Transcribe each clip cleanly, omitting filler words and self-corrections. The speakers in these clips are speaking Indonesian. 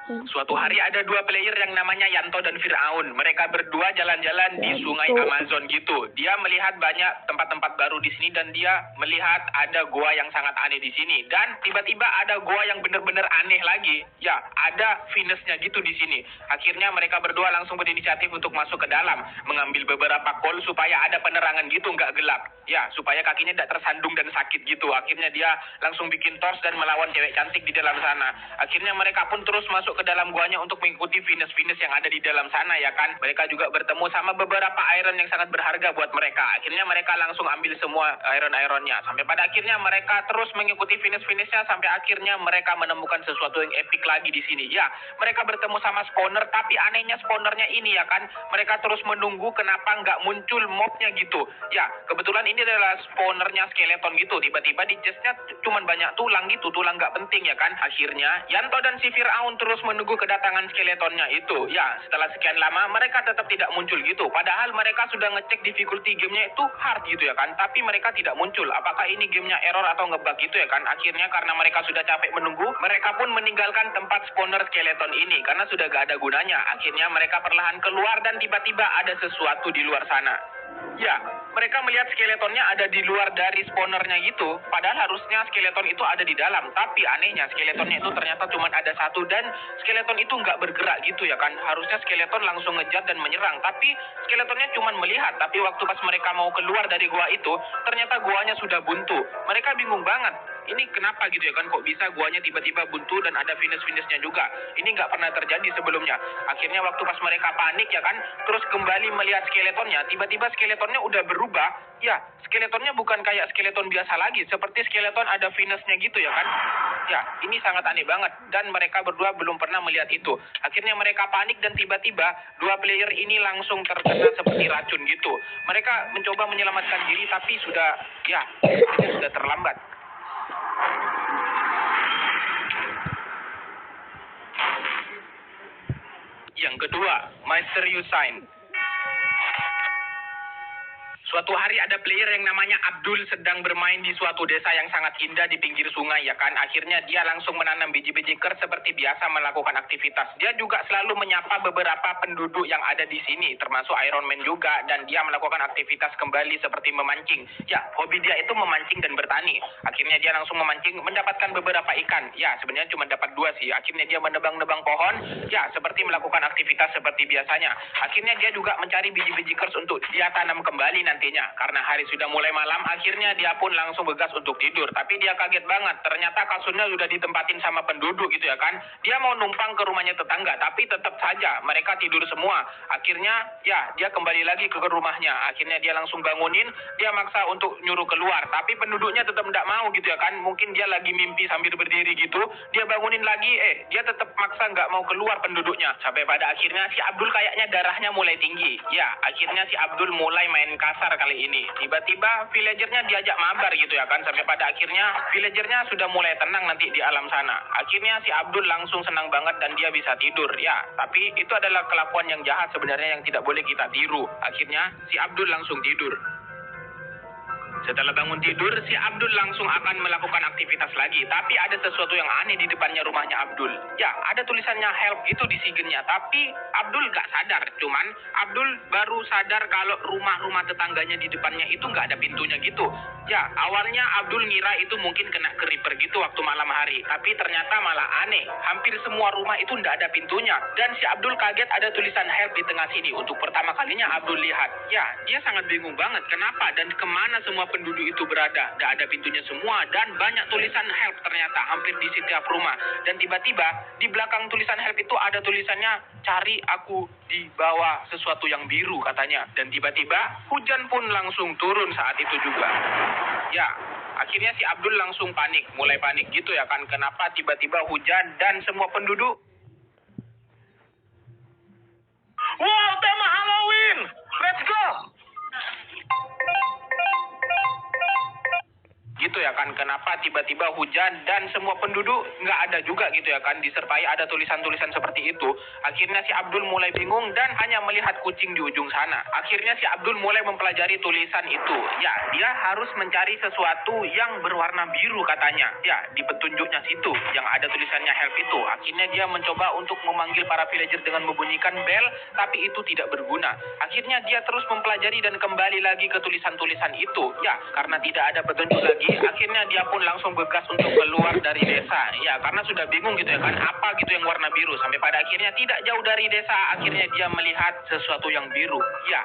Suatu hari ada dua player yang namanya Yanto dan Firaun. Mereka berdua jalan-jalan di sungai Amazon gitu. Dia melihat banyak tempat-tempat baru di sini dan dia melihat ada gua yang sangat aneh di sini. Dan tiba-tiba ada gua yang benar-benar aneh lagi. Ya, ada Venus-nya gitu di sini. Akhirnya mereka berdua langsung berinisiatif untuk masuk ke dalam, mengambil beberapa kol supaya ada penerangan gitu, nggak gelap. Ya, supaya kakinya tidak tersandung dan sakit gitu. Akhirnya dia langsung bikin torch dan melawan cewek cantik di dalam sana. Akhirnya mereka pun terus masuk ke dalam guanya untuk mengikuti Venus-Venus yang ada di dalam sana ya kan. Mereka juga bertemu sama beberapa iron yang sangat berharga buat mereka. Akhirnya mereka langsung ambil semua iron-ironnya. Sampai pada akhirnya mereka terus mengikuti Venus-Venusnya sampai akhirnya mereka menemukan sesuatu yang epic lagi di sini. Ya, mereka bertemu sama spawner, tapi anehnya spawnernya ini ya kan. Mereka terus menunggu kenapa nggak muncul mobnya gitu. Ya, kebetulan ini adalah spawnernya skeleton gitu. Tiba-tiba di chestnya cuman banyak tulang gitu, tulang nggak penting ya kan. Akhirnya Yanto dan si Firaun terus menunggu kedatangan skeletonnya itu. Ya, setelah sekian lama mereka tetap tidak muncul gitu. Padahal mereka sudah ngecek difficulty gamenya itu hard gitu ya kan. Tapi mereka tidak muncul. Apakah ini gamenya error atau ngebug gitu ya kan. Akhirnya karena mereka sudah capek menunggu, mereka pun meninggalkan tempat spawner skeleton ini. Karena sudah gak ada gunanya. Akhirnya mereka perlahan keluar dan tiba-tiba ada sesuatu di luar sana. Ya, mereka melihat skeletonnya ada di luar dari spawnernya gitu. Padahal harusnya skeleton itu ada di dalam. Tapi anehnya skeletonnya itu ternyata cuma ada satu dan skeleton itu nggak bergerak gitu ya kan. Harusnya skeleton langsung ngejat dan menyerang. Tapi skeletonnya cuma melihat. Tapi waktu pas mereka mau keluar dari gua itu, ternyata guanya sudah buntu. Mereka bingung banget. Ini kenapa gitu ya kan, kok bisa guanya tiba-tiba buntu dan ada Venus-Venusnya juga. Ini nggak pernah terjadi sebelumnya. Akhirnya waktu pas mereka panik ya kan, terus kembali melihat skeletonnya, tiba-tiba skeletonnya udah berubah. Ya, skeletonnya bukan kayak skeleton biasa lagi, seperti skeleton ada Venusnya gitu ya kan. Ya, ini sangat aneh banget dan mereka berdua belum pernah melihat itu. Akhirnya mereka panik dan tiba-tiba dua player ini langsung terkena seperti racun gitu. Mereka mencoba menyelamatkan diri tapi sudah sudah terlambat. Yang kedua, Mysterious Sign. Suatu hari ada player yang namanya Abdul sedang bermain di suatu desa yang sangat indah di pinggir sungai ya kan. Akhirnya dia langsung menanam biji-biji kers seperti biasa melakukan aktivitas. Dia juga selalu menyapa beberapa penduduk yang ada di sini, termasuk Iron Man juga. Dan dia melakukan aktivitas kembali seperti memancing. Ya, hobi dia itu memancing dan bertani. Akhirnya dia langsung memancing, mendapatkan beberapa ikan. Ya, sebenarnya cuma dapat 2 sih. Akhirnya dia menebang-nebang pohon. Ya, seperti melakukan aktivitas seperti biasanya. Akhirnya dia juga mencari biji-biji kers untuk dia tanam kembali nantinya. Karena hari sudah mulai malam, akhirnya dia pun langsung bergas untuk tidur. Tapi dia kaget banget, ternyata kasurnya sudah ditempatin sama penduduk gitu ya kan. Dia mau numpang ke rumahnya tetangga, tapi tetap saja mereka tidur semua. Akhirnya dia kembali lagi ke rumahnya. Akhirnya dia langsung bangunin, dia maksa untuk nyuruh keluar. Tapi penduduknya tetap tidak mau gitu ya kan. Mungkin dia lagi mimpi sambil berdiri gitu. Dia bangunin lagi, dia tetap maksa nggak mau keluar penduduknya. Sampai pada akhirnya si Abdul kayaknya darahnya mulai tinggi. Ya, akhirnya si Abdul mulai main kasar kali ini. Tiba-tiba villagernya diajak mabar gitu ya kan. Sampai pada akhirnya villagernya sudah mulai tenang nanti di alam sana. Akhirnya si Abdul langsung senang banget dan dia bisa tidur. Ya, tapi itu adalah kelakuan yang jahat sebenarnya yang tidak boleh kita tiru. Akhirnya si Abdul langsung tidur. Setelah bangun tidur, si Abdul langsung akan melakukan aktivitas lagi. Tapi ada sesuatu yang aneh di depannya rumahnya Abdul. Ya, ada tulisannya help gitu di sigennya. Tapi Abdul gak sadar. Cuman Abdul baru sadar kalau rumah-rumah tetangganya di depannya itu gak ada pintunya gitu. Ya, awalnya Abdul ngira itu mungkin kena creeper gitu waktu malam hari. Tapi ternyata malah aneh. Hampir semua rumah itu gak ada pintunya. Dan si Abdul kaget ada tulisan help di tengah sini. Untuk pertama kalinya Abdul lihat. Ya, dia sangat bingung banget. Kenapa dan kemana semua penduduk itu berada. Tidak ada pintunya semua dan banyak tulisan help ternyata hampir di setiap rumah. Dan tiba-tiba di belakang tulisan help itu ada tulisannya cari aku di bawah sesuatu yang biru katanya. Dan tiba-tiba hujan pun langsung turun saat itu juga. Ya, akhirnya si Abdul langsung panik. Mulai panik gitu ya kan. Kenapa tiba-tiba hujan dan semua penduduk. Wow, tema Halloween! Let's go! Gitu gitu ya kan. Kenapa tiba-tiba hujan dan semua penduduk nggak ada juga gitu ya kan, disertai ada tulisan-tulisan seperti itu. Akhirnya si Abdul mulai bingung dan hanya melihat kucing di ujung sana. Akhirnya si Abdul mulai mempelajari tulisan itu. Ya, dia harus mencari sesuatu yang berwarna biru katanya. Ya, di petunjuknya situ yang ada tulisannya help itu. Akhirnya dia mencoba untuk memanggil para villager dengan membunyikan bel, tapi itu tidak berguna. Akhirnya dia terus mempelajari dan kembali lagi ke tulisan-tulisan itu. Ya, karena tidak ada petunjuk lagi, akhirnya dia pun langsung bergegas untuk keluar dari desa. Ya, karena sudah bingung gitu ya kan, apa gitu yang warna biru. Sampai pada akhirnya tidak jauh dari desa, akhirnya dia melihat sesuatu yang biru. Ya,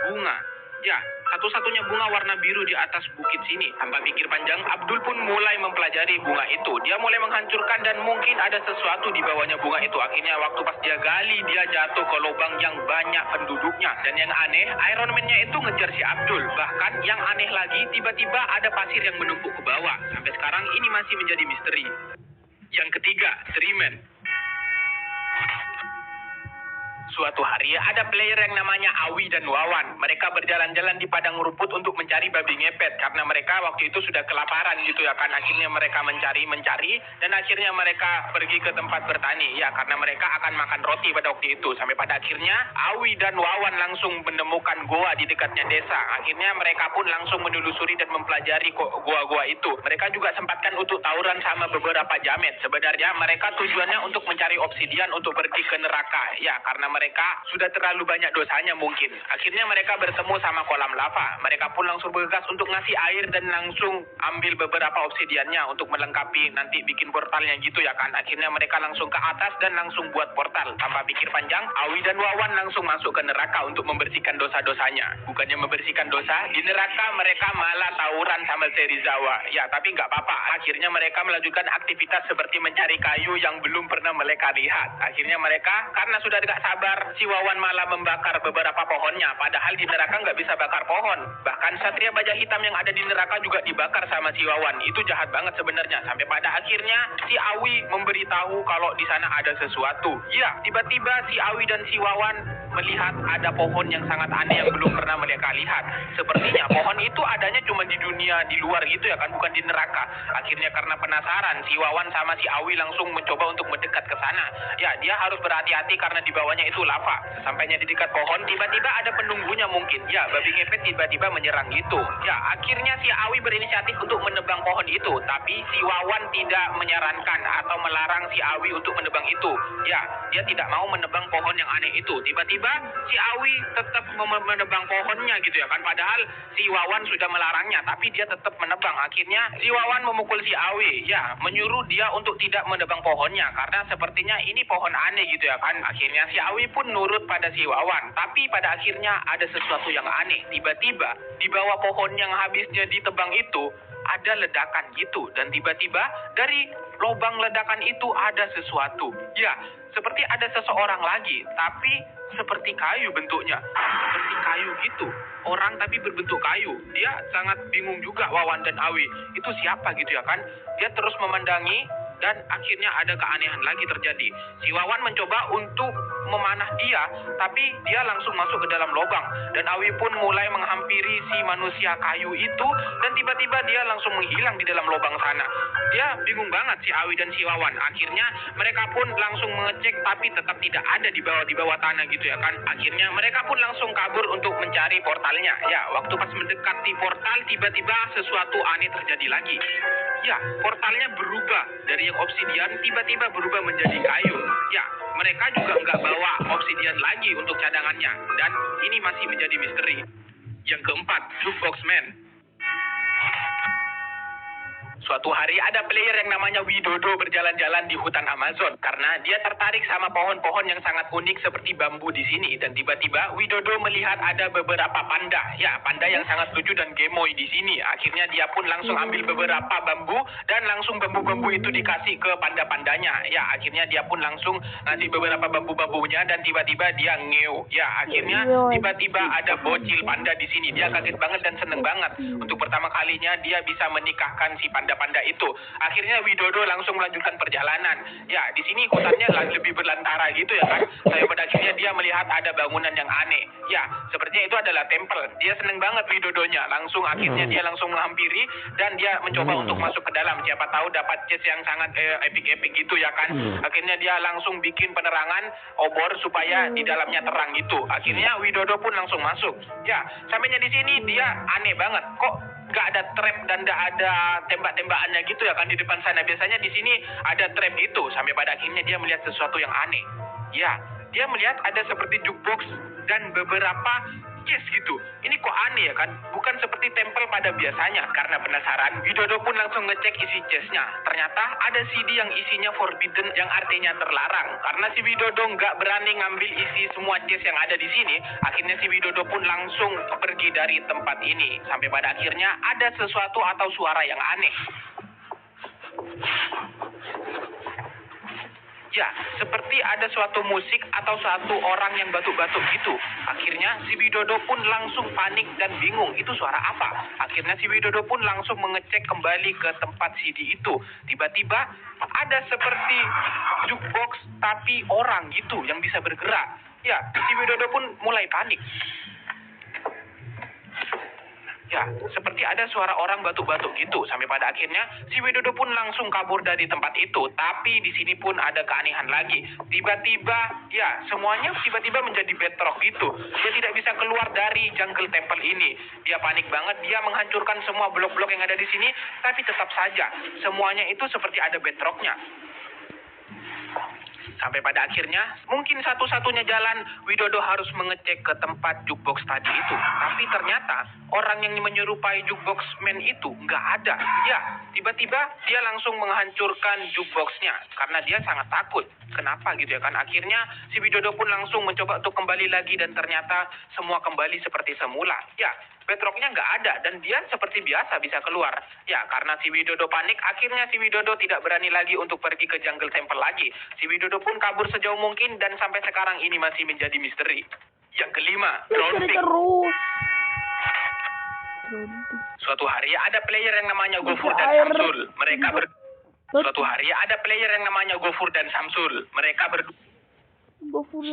bunga. Ya, satu-satunya bunga warna biru di atas bukit sini. Tanpa pikir panjang, Abdul pun mulai mempelajari bunga itu. Dia mulai menghancurkan dan mungkin ada sesuatu di bawahnya bunga itu. Akhirnya waktu pas dia gali, dia jatuh ke lubang yang banyak penduduknya. Dan yang aneh, Iron Man-nya itu ngejar si Abdul. Bahkan yang aneh lagi, tiba-tiba ada pasir yang menumpuk ke bawah. Sampai sekarang ini masih menjadi misteri. Yang ketiga, Three Men. Suatu hari ada player yang namanya Awi dan Wawan. Mereka berjalan-jalan di padang rumput untuk mencari babi ngepet karena mereka waktu itu sudah kelaparan gitu ya kan. Akhirnya mereka mencari dan akhirnya mereka pergi ke tempat bertani ya karena mereka akan makan roti pada waktu itu. Sampai pada akhirnya Awi dan Wawan langsung menemukan goa di dekatnya desa. Akhirnya mereka pun langsung menelusuri dan mempelajari goa-goa itu. Mereka juga sempatkan untuk tawuran sama beberapa jamet. Sebenarnya mereka tujuannya untuk mencari obsidian untuk pergi ke neraka ya karena mereka sudah terlalu banyak dosanya mungkin. Akhirnya mereka bertemu sama kolam lava. Mereka pun langsung bergegas untuk ngasih air dan langsung ambil beberapa obsidiannya untuk melengkapi nanti bikin portalnya gitu ya kan. Akhirnya mereka langsung ke atas dan langsung buat portal. Tanpa pikir panjang, Awi dan Wawan langsung masuk ke neraka untuk membersihkan dosa-dosanya. Bukannya membersihkan dosa, di neraka mereka malah tawuran sama Serizawa. Ya, tapi nggak apa-apa. Akhirnya mereka melanjutkan aktivitas seperti mencari kayu yang belum pernah mereka lihat. Akhirnya mereka, karena sudah tidak sabar, si Wawan malah membakar beberapa pohonnya. Padahal di neraka nggak bisa bakar pohon. Bahkan Satria Baja Hitam yang ada di neraka juga dibakar sama si Wawan. Itu jahat banget sebenarnya. Sampai pada akhirnya si Awi memberitahu kalau di sana ada sesuatu. Ya, tiba-tiba si Awi dan si Wawan melihat ada pohon yang sangat aneh yang belum pernah mereka lihat. Sepertinya pohon itu adanya cuma di dunia di luar gitu ya kan, bukan di neraka. Akhirnya karena penasaran, si Wawan sama si Awi langsung mencoba untuk mendekat ke sana. Ya, dia harus berhati-hati karena di bawahnya itu lava. Sampainya di dekat pohon, tiba-tiba ada penunggunya mungkin. Ya, babi ngepet tiba-tiba menyerang gitu. Ya, akhirnya si Awi berinisiatif untuk menebang pohon itu. Tapi si Wawan tidak menyarankan atau melarang si Awi untuk menebang itu. Ya, dia tidak mau menebang pohon yang aneh itu. Tiba-tiba si Awi tetap menebang pohonnya gitu ya kan. Padahal si Wawan sudah melarangnya, tapi dia tetap menebang. Akhirnya si Wawan memukul si Awi. Ya, menyuruh dia untuk tidak menebang pohonnya. Karena sepertinya ini pohon aneh gitu ya kan. Akhirnya si Awi pun nurut pada si Wawan. Tapi pada akhirnya ada sesuatu yang aneh. Tiba-tiba di bawah pohon yang habisnya ditebang itu ada ledakan gitu. Dan tiba-tiba dari lubang ledakan itu ada sesuatu. Ya, seperti ada seseorang lagi. Tapi seperti kayu bentuknya. Seperti kayu gitu. Orang tapi berbentuk kayu. Dia sangat bingung juga Wawan dan Awi. Itu siapa gitu ya kan. Dia terus memandangi. Dan akhirnya ada keanehan lagi terjadi. Si Wawan mencoba untuk memanah dia, tapi dia langsung masuk ke dalam lubang. Dan Awi pun mulai menghampiri si manusia kayu itu, dan tiba-tiba dia langsung menghilang di dalam lubang sana. Dia bingung banget si Awi dan si Wawan. Akhirnya mereka pun langsung mengecek, tapi tetap tidak ada di bawah tanah gitu ya kan. Akhirnya mereka pun langsung kabur untuk mencari portalnya. Ya, waktu pas mendekati portal, tiba-tiba sesuatu aneh terjadi lagi. Ya, portalnya berubah dari yang obsidian tiba-tiba berubah menjadi kayu. Ya, mereka juga nggak bawa obsidian lagi untuk cadangannya. Dan ini masih menjadi misteri. Yang keempat, Jukebox Man. Suatu hari ada player yang namanya Widodo berjalan-jalan di hutan Amazon karena dia tertarik sama pohon-pohon yang sangat unik seperti bambu di sini. Dan tiba-tiba Widodo melihat ada beberapa panda. Ya, panda yang sangat lucu dan gemoy di sini. Akhirnya dia pun langsung ambil beberapa bambu dan langsung bambu-bambu itu dikasih ke panda-pandanya. Ya, akhirnya dia pun langsung ngasih beberapa bambu-bambunya dan tiba-tiba dia ngeu. Ya, akhirnya tiba-tiba ada bocil panda di sini. Dia kaget banget dan seneng banget. Untuk pertama kalinya dia bisa menikahkan si panda panda-panda itu. Akhirnya Widodo langsung melanjutkan perjalanan. Ya, di sini hutannya lebih berlantara gitu ya kan. Sampai pada akhirnya dia melihat ada bangunan yang aneh. Ya, sepertinya itu adalah tempel. Dia seneng banget Widodonya. Langsung akhirnya dia langsung menghampiri dan dia mencoba untuk masuk ke dalam. Siapa tahu dapat chest yang sangat epic-epic gitu ya kan. Akhirnya dia langsung bikin penerangan obor supaya di dalamnya terang gitu. Akhirnya Widodo pun langsung masuk. Ya, sampainya di sini dia aneh banget. Kok nggak ada trap dan nggak ada tembak-tembakannya gitu ya kan di depan sana. Biasanya di sini ada trap gitu. Sampai pada akhirnya dia melihat sesuatu yang aneh. Ya, dia melihat ada seperti jukebox dan beberapa chest gitu. Ini kok aneh ya kan? Bukan seperti tempel pada biasanya. Karena penasaran, Widodo pun langsung ngecek isi chestnya. Ternyata ada CD yang isinya forbidden, yang artinya terlarang. Karena si Widodo nggak berani ngambil isi semua chest yang ada di sini, akhirnya si Widodo pun langsung pergi dari tempat ini. Sampai pada akhirnya ada sesuatu atau suara yang aneh. Ya, seperti ada suatu musik atau satu orang yang batuk-batuk gitu. Akhirnya si Widodo pun langsung panik dan bingung, itu suara apa? Akhirnya si Widodo pun langsung mengecek kembali ke tempat CD itu. Tiba-tiba ada seperti jukebox tapi orang gitu yang bisa bergerak. Ya, si Widodo pun mulai panik. Ya, seperti ada suara orang batuk-batuk gitu. Sampai pada akhirnya si Widodo pun langsung kabur dari tempat itu. Tapi di sini pun ada keanehan lagi. Tiba-tiba, ya semuanya tiba-tiba menjadi bedrock gitu. Dia tidak bisa keluar dari jungle temple ini. Dia panik banget. Dia menghancurkan semua blok-blok yang ada di sini. Tapi tetap saja, semuanya itu seperti ada bedrocknya. Sampai pada akhirnya, mungkin satu-satunya jalan Widodo harus mengecek ke tempat jukebox tadi itu. Tapi ternyata orang yang menyerupai jukebox man itu nggak ada. Ya, tiba-tiba dia langsung menghancurkan jukeboxnya karena dia sangat takut. Kenapa gitu ya kan? Akhirnya si Widodo pun langsung mencoba untuk kembali lagi dan ternyata semua kembali seperti semula. Ya, bedrocknya nggak ada dan dia seperti biasa bisa keluar. Ya, karena si Widodo panik, akhirnya si Widodo tidak berani lagi untuk pergi ke jungle temple lagi. Si Widodo pun kabur sejauh mungkin dan sampai sekarang ini masih menjadi misteri. Yang kelima, drone pick. Suatu hari ada player yang namanya Gofur dan Samsul. Suatu hari ada player yang namanya Gofur dan Samsul. Mereka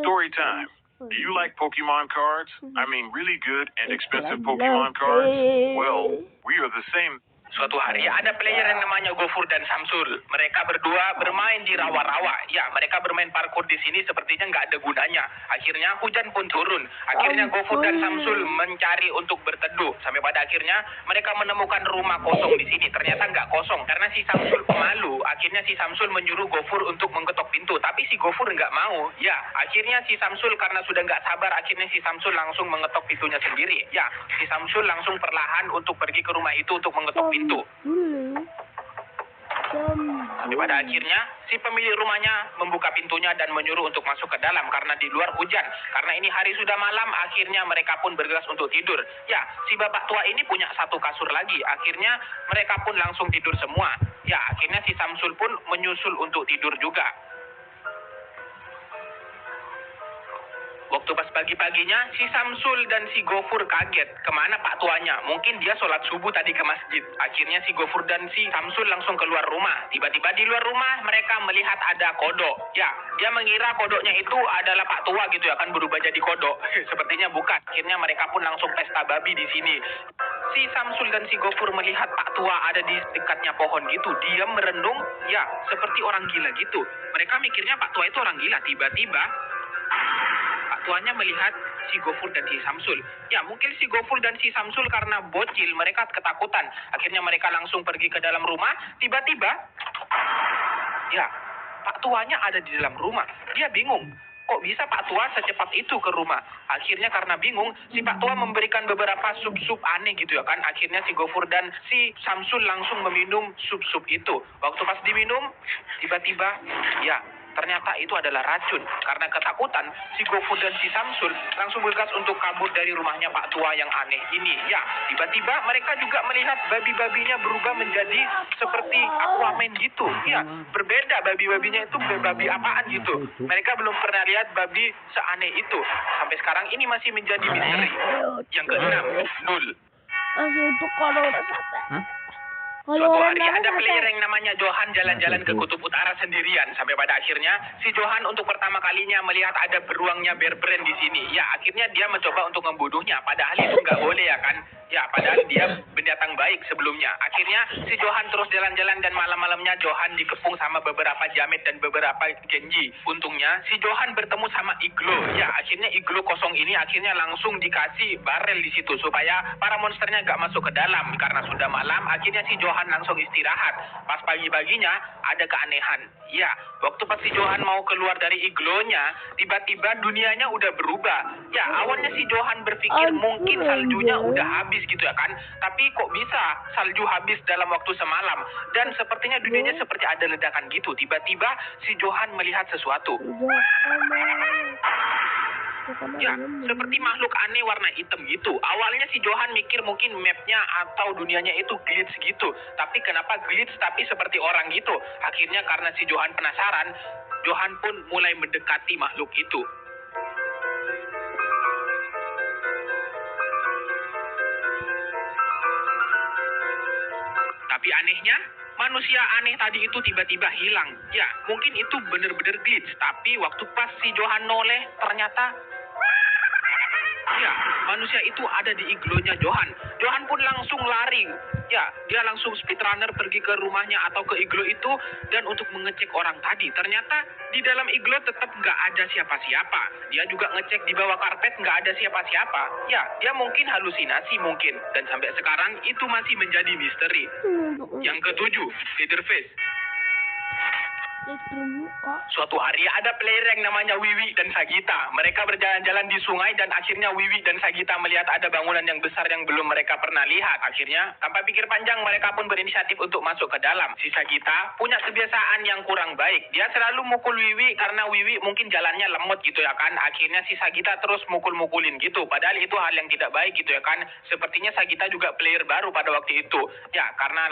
Story time. Do you like Pokemon cards? I mean, really good and expensive Pokemon cards? Well, we are the same. Suatu hari ada player yang namanya Gofur dan Samsul. Mereka berdua bermain di rawa-rawa. Ya, mereka bermain parkour di sini sepertinya nggak ada gunanya. Akhirnya hujan pun turun. Akhirnya Gofur dan Samsul mencari untuk berteduh. Sampai pada akhirnya mereka menemukan rumah kosong di sini. Ternyata nggak kosong karena si Samsul pemalu. Akhirnya si Samsul menyuruh Gofur untuk mengetok pintu. Tapi si Gofur nggak mau. Ya, akhirnya si Samsul karena sudah nggak sabar. Akhirnya si Samsul langsung mengetok pintunya sendiri. Ya, si Samsul langsung perlahan untuk pergi ke rumah itu untuk mengetok pintu. Sampai pada akhirnya si pemilik rumahnya membuka pintunya dan menyuruh untuk masuk ke dalam karena di luar hujan. Karena ini hari sudah malam, akhirnya mereka pun bergegas untuk tidur. Ya, si bapak tua ini punya satu kasur lagi. Akhirnya mereka pun langsung tidur semua. Ya, akhirnya si Samsul pun menyusul untuk tidur juga. Waktu pas pagi-paginya, si Samsul dan si Gofur kaget. Kemana pak tuanya? Mungkin dia sholat subuh tadi ke masjid. Akhirnya si Gofur dan si Samsul langsung keluar rumah. Tiba-tiba di luar rumah, mereka melihat ada kodok. Ya, dia mengira kodoknya itu adalah pak tua gitu ya, kan berubah jadi kodok. Sepertinya bukan. Akhirnya mereka pun langsung pesta babi di sini. Si Samsul dan si Gofur melihat pak tua ada di dekatnya pohon gitu. Dia merenung, ya, seperti orang gila gitu. Mereka mikirnya pak tua itu orang gila. Tiba-tiba tuanya melihat si Gofur dan si Samsul. Ya, mungkin si Gofur dan si Samsul karena bocil, mereka ketakutan. Akhirnya mereka langsung pergi ke dalam rumah. Tiba-tiba, ya, pak tuanya ada di dalam rumah. Dia bingung. Kok bisa pak tua secepat itu ke rumah? Akhirnya karena bingung, si pak tua memberikan beberapa sup-sup aneh gitu ya kan. Akhirnya si Gofur dan si Samsul langsung meminum sup-sup itu. Waktu pas diminum, tiba-tiba, ya, ternyata itu adalah racun. Karena ketakutan, si Gofur dan si Samsul langsung bergegas untuk kabur dari rumahnya pak tua yang aneh ini. Ya, tiba-tiba mereka juga melihat babi-babinya berubah menjadi seperti Aquaman gitu. Ya, berbeda babi-babinya itu babi apaan gitu. Mereka belum pernah lihat babi seaneh itu. Sampai sekarang ini masih menjadi misteri. Yang keenam, Nul. Suatu hari ada player yang namanya Johan jalan-jalan ke kutub utara sendirian. Sampai pada akhirnya si Johan untuk pertama kalinya melihat ada beruangnya bear brand di sini. Ya, akhirnya dia mencoba untuk membunuhnya. Padahal itu nggak boleh ya kan. Ya, padahal dia binatang baik sebelumnya. Akhirnya si Johan terus jalan-jalan dan malam-malamnya Johan dikepung sama beberapa jamet dan beberapa genji. Untungnya si Johan bertemu sama Iglo. Ya, akhirnya Iglo kosong ini akhirnya langsung dikasih barel di situ supaya para monsternya nggak masuk ke dalam. Karena sudah malam, akhirnya si Johan langsung istirahat. Pas pagi-paginya ada keanehan. Ya, waktu pas si Johan mau keluar dari iglonya, tiba-tiba dunianya udah berubah. Ya, awalnya si Johan berpikir mungkin saljunya udah habis gitu ya kan. Tapi kok bisa salju habis dalam waktu semalam? Dan sepertinya dunianya seperti ada ledakan gitu. Tiba-tiba si Johan melihat sesuatu. Ya, seperti makhluk aneh warna hitam gitu. Awalnya si Johan mikir mungkin mapnya atau dunianya itu glitch gitu. Tapi kenapa glitch tapi seperti orang gitu? Akhirnya karena si Johan penasaran, Johan pun mulai mendekati makhluk itu. Tapi anehnya, manusia aneh tadi itu tiba-tiba hilang. Ya, mungkin itu bener-bener glitch. Tapi waktu pas si Johan noleh, ternyata ya, manusia itu ada di iglonya Johan. Johan pun langsung lari. Ya, dia langsung speedrunner pergi ke rumahnya atau ke iglo itu dan untuk mengecek orang tadi. Ternyata di dalam iglo tetap nggak ada siapa-siapa. Dia juga ngecek di bawah karpet nggak ada siapa-siapa. Ya, dia mungkin halusinasi mungkin. Dan sampai sekarang itu masih menjadi misteri. Yang ketujuh, Leatherface. Suatu hari ada player yang namanya Wiwi dan Sagita. Mereka berjalan-jalan di sungai dan akhirnya Wiwi dan Sagita melihat ada bangunan yang besar yang belum mereka pernah lihat. Akhirnya, tanpa pikir panjang mereka pun berinisiatif untuk masuk ke dalam. Si Sagita punya kebiasaan yang kurang baik. Dia selalu mukul Wiwi karena Wiwi mungkin jalannya lemot gitu ya kan. Akhirnya si Sagita terus mukul-mukulin gitu. Padahal itu hal yang tidak baik gitu ya kan. Sepertinya Sagita juga player baru pada waktu itu. Ya, karena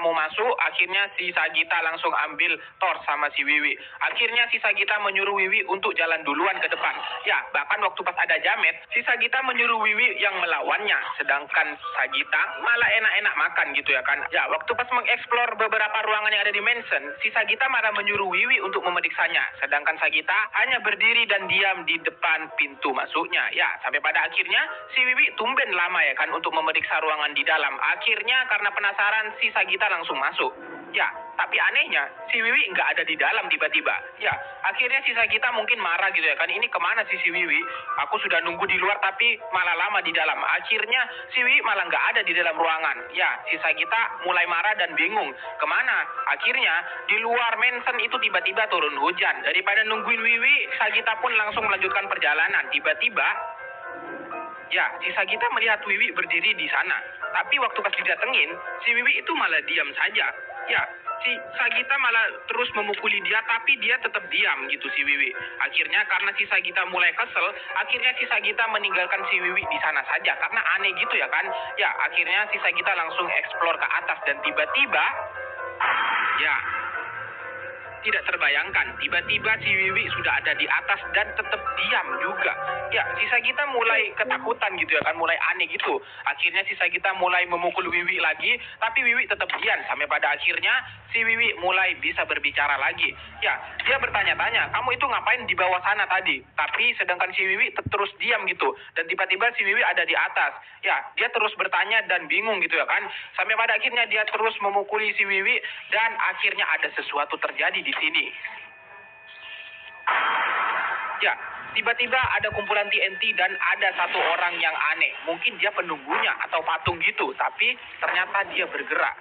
mau masuk, akhirnya si Sagita langsung ambil torch sama si Wiwi. Akhirnya si Sagita menyuruh Wiwi untuk jalan duluan ke depan. Ya, bahkan waktu pas ada jamet, si Sagita menyuruh Wiwi yang melawannya. Sedangkan Sagita malah enak-enak makan gitu ya kan. Ya, waktu pas mengeksplor beberapa ruangan yang ada di mansion, si Sagita malah menyuruh Wiwi untuk memeriksanya. Sedangkan Sagita hanya berdiri dan diam di depan pintu masuknya. Ya, sampai pada akhirnya si Wiwi tumben lama ya kan untuk memeriksa ruangan di dalam. Akhirnya karena penasaran si Sagita langsung masuk. Ya, tapi anehnya si Wiwi nggak ada di dalam tiba-tiba. Ya, akhirnya si Sagita mungkin marah gitu ya kan. Ini kemana sih si Wiwi? Aku sudah nunggu di luar tapi malah lama di dalam. Akhirnya si Wiwi malah nggak ada di dalam ruangan. Ya, si Sagita mulai marah dan bingung. Kemana? Akhirnya di luar mansion itu tiba-tiba turun hujan. Daripada nungguin Wiwi, Sagita pun langsung melanjutkan perjalanan. Tiba-tiba ya, si Sagita melihat Wiwi berdiri di sana. Tapi waktu pas didatengin, si Wiwi itu malah diam saja. Ya, si Sagita malah terus memukuli dia, tapi dia tetap diam gitu si Wiwi. Akhirnya karena si Sagita mulai kesel, akhirnya si Sagita meninggalkan si Wiwi di sana saja. Karena aneh gitu ya kan. Ya, akhirnya si Sagita langsung eksplor ke atas dan tiba-tiba, ya, tidak terbayangkan, tiba-tiba si Wiwi sudah ada di atas dan tetap diam juga. Ya, si Sagita mulai ketakutan gitu ya kan, mulai aneh gitu. Akhirnya si Sagita mulai memukul Wiwi lagi, tapi Wiwi tetap diam. Sampai pada akhirnya si Wiwi mulai bisa berbicara lagi. Ya, dia bertanya-tanya, kamu itu ngapain di bawah sana tadi? Tapi sedangkan si Wiwi terus diam gitu. Dan tiba-tiba si Wiwi ada di atas. Ya, dia terus bertanya dan bingung gitu ya kan. Sampai pada akhirnya dia terus memukuli si Wiwi dan akhirnya ada sesuatu terjadi di sini. Ya, tiba-tiba ada kumpulan TNT dan ada satu orang yang aneh. Mungkin dia penunggunya atau patung gitu, tapi ternyata dia bergerak.